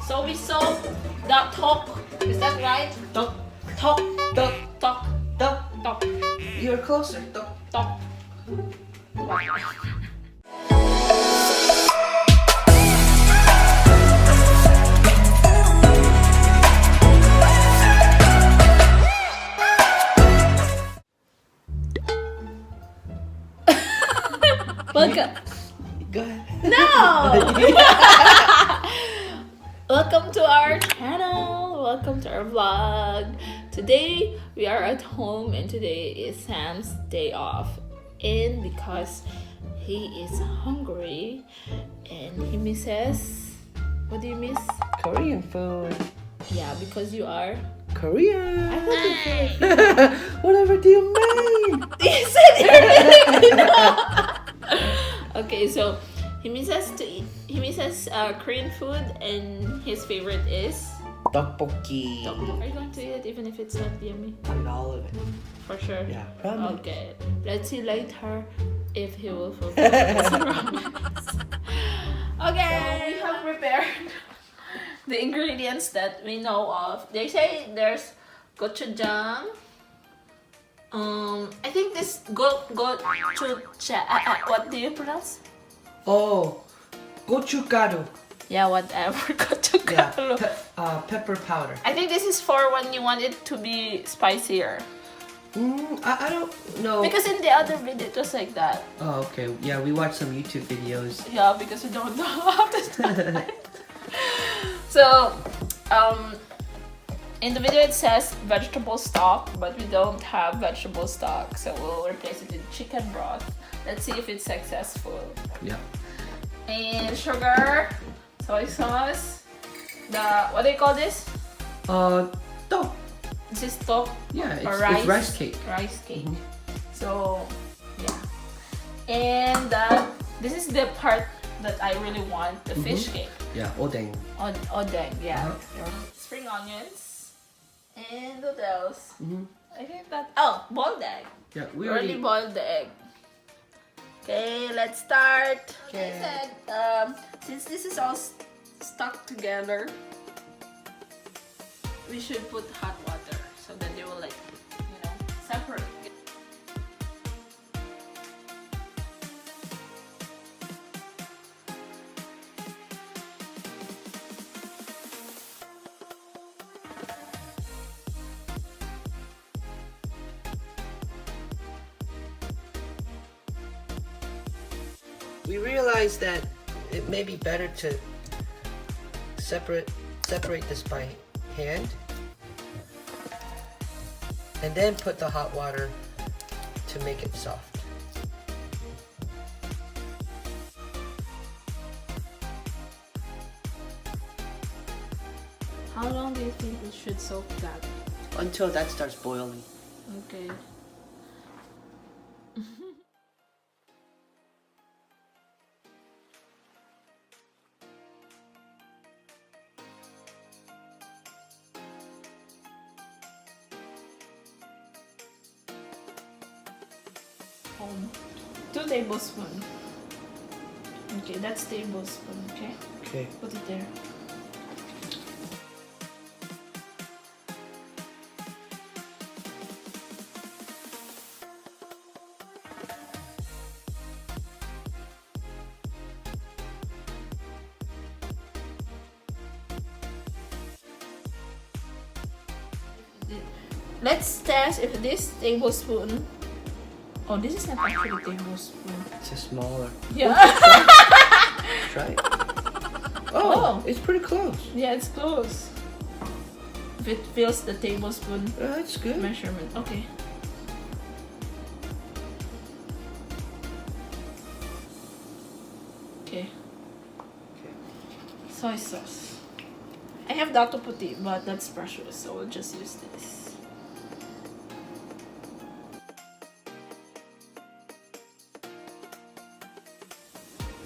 So we saw the tteok. Is that right? Tteok, Tteok. tteok, Tteok. tteok. Tteok. You're closer. Tteok. Tteok. Welcome. Go ahead. No! Welcome to our channel. Welcome to our vlog. Today we are at home and today is Sam's day off. And because he is hungry and he misses... What do you miss? Korean food. Yeah, because you are... Korean. I thought you're Filipino. Whatever do you mean? You said you're Filipino. Okay, so he misses to eat. He misses Korean food, and his favorite is Tteokbokki. tteokbokki. Are you going to eat it even if it's not yummy? Eat all of it. For sure. Yeah, promise. Okay, let's see later if he will fulfill his promise. Okay, we have prepared the ingredients that we know of. They say there's gochujang. I think this gochujang. What do you pronounce? Oh, gochugaru. Yeah, whatever. Yeah, Gochujang. pepper powder. I think this is for when you want it to be spicier. I don't know. Because in the other video it was like that. Oh, okay. Yeah, we watched some YouTube videos. Yeah, because we don't know how to start it. So, in the video it says vegetable stock, but we don't have vegetable stock, so we'll replace it with chicken broth. Let's see if it's successful. Yeah. And sugar, soy sauce, what do you call this? Tteok. This is tteok. Yeah, Or it's rice cake. Rice cake. Mhm. So, yeah. And this is the part that I really want, the fish cake. Yeah, odeng. Odeng, yeah. Uh-huh. Spring onions. And what else? I think that... Oh, boiled egg. Yeah, We already boiled the egg. Okay, let's start. Okay. I said, since this is all stuck together, we should put hot water so that they will separate. We realized that it may be better to separate this by hand and then put the hot water to make it soft. How long do you think we should soak that? Until that starts boiling. Okay. Oh, 2 tablespoons. Okay, that's tablespoon, okay? Okay. Put it there. Let's test if this tablespoon... Oh, this is not actually a tablespoon. It's a smaller. Yeah. Try it. Oh, it's pretty close. Yeah, it's close. If it fills the tablespoon That's good. measurement. Okay. Okay. Soy sauce. I have dato puti, but that's precious, so we'll just use this.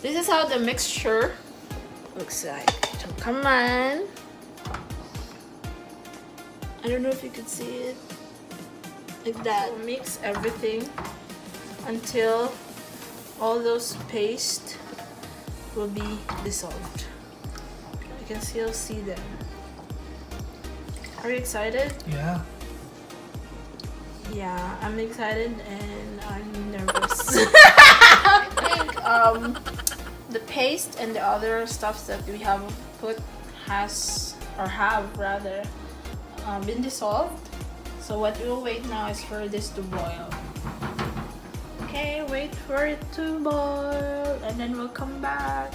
This is how the mixture looks like. So come on. I don't know if you could see it. Like that. We'll mix everything until all those paste will be dissolved. can still see them. Are you excited? Yeah. Yeah, I'm excited and I'm nervous. I think the paste and the other stuffs that we have put have been dissolved. So what we'll wait now is for this to boil. Okay, wait for it to boil and then we'll come back.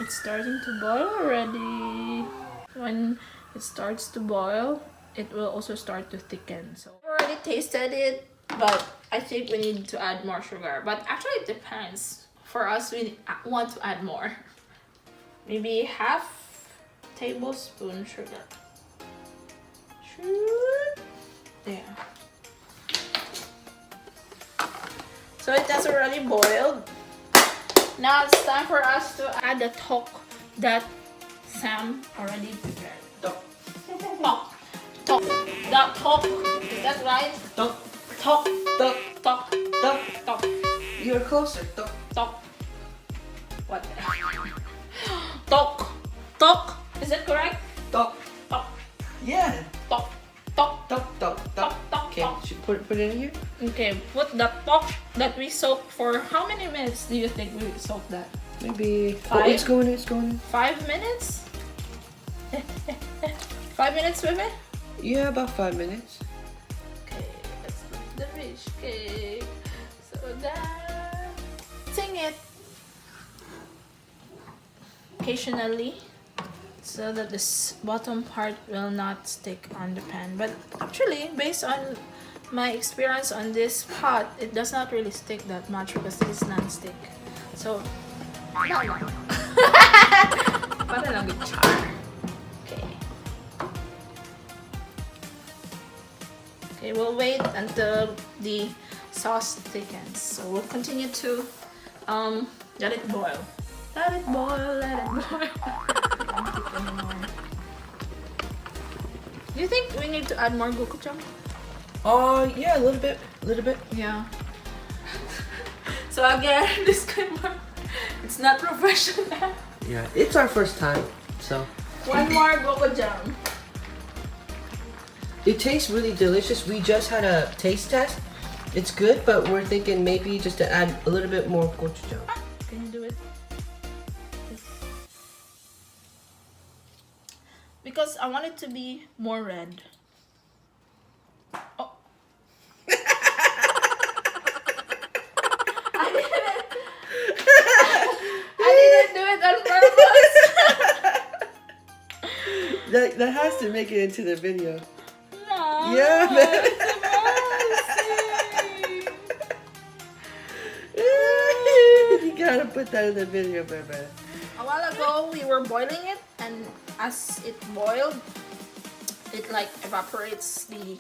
It's starting to boil already. When it starts to boil, it will also start to thicken. So I've already tasted it, but I think we need to add more sugar. But actually it depends. For us, we want to add more. Maybe half tablespoon sugar. There. So it has already boiled. Now it's time for us to add the tteok that Sam already prepared. Tteok. That tteok. Is that right? Tteok. Tteok. Tteok. Tteok. Tteok. Tteok. You're closer. Tteok. Tteok. What? Tteok. Tteok. Is it correct? Tteok. Tteok. Yeah. Tteok. Tteok. Tteok. Tteok. Tteok. Tteok. Tteok. Okay, Tteok. should put it in here? Okay, put the tteok that we soaked for how many minutes do you think we soaked that? Maybe 5? Oh, it's going in, it's going in. 5 minutes? 5 minutes, baby? Yeah, about 5 minutes. Okay, let's put the fish cake. So that. Sing it occasionally so that this bottom part will not stick on the pan. But actually, based on my experience on this pot, it does not really stick that much because this is non-stick. So, para lang yung char. Okay. Okay, we'll wait until the sauce thickens. So we'll continue to let it boil. Let it boil, let it boil. Do you think we need to add more gochujang? Yeah, a little bit. Yeah. So again, disclaimer, it's not professional. Yeah, it's our first time, so. One more gochujang. It tastes really delicious. We just had a taste test. It's good, but we're thinking maybe just to add a little bit more gochujang. Can you do it? Because I want it to be more red. Oh. I didn't do it on purpose. That has to make it into the video. No. Yeah, man. You gotta put that in the video, baby. A while ago, we were boiling it, and as it boiled, it like evaporates the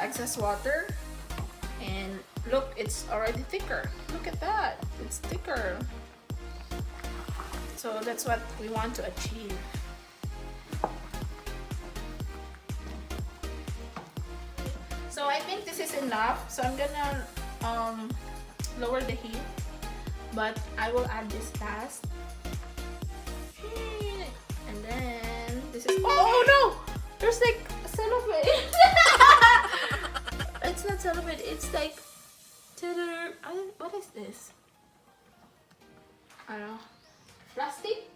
excess water. And look, it's already thicker. Look at that, it's thicker. So that's what we want to achieve. So I think this is enough. So I'm gonna lower the heat, but I will add this last. And then this is oh no! There's like cellophane. It's not cellophane. It's like what is this? I don't know. Plastic.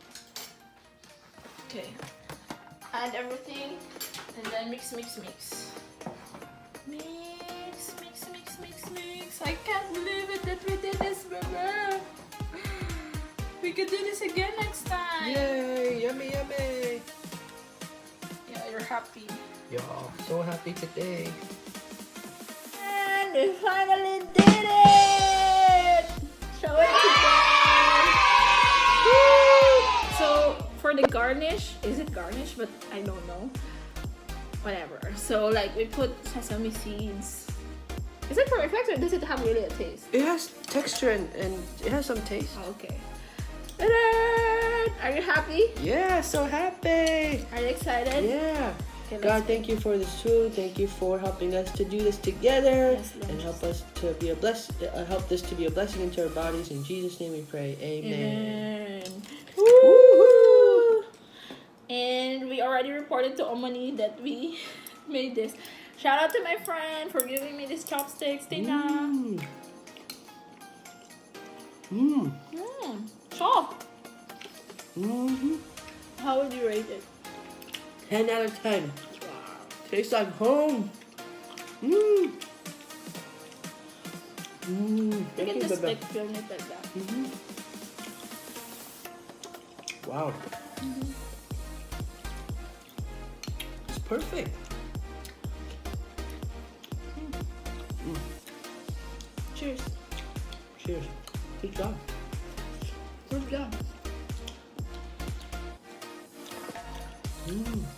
Okay. Add everything and then mix. Mix. I can't believe it that we did this, baby. We could do this again next time. Yay! Yummy, yummy! Yeah, you're happy. Y'all, so happy today. And we finally did it! Show it to them! So, for the garnish, is it garnish? But I don't know. Whatever. So, like, we put sesame seeds. Is it for effect or does it have really a taste? It has texture and it has some taste. Oh, okay. Ta-da! Are you happy? Yeah, so happy! Are you excited? Yeah. Okay, God, thank you for this food. Thank you for helping us to do this together, Yes, and Lord. help us to be a help this to be a blessing into our bodies. In Jesus' name we pray. Amen. Amen. Woohoo! already reported to Omani that we made this. Shout out to my friend for giving me these chopsticks, Tina. Soft. How would you rate it? 10 out of 10. Wow. Tastes like home. You Thank can you, just Bebe. like film it like that. Wow. It's perfect. Cheers. Cheers. Good job. Good job. Mm.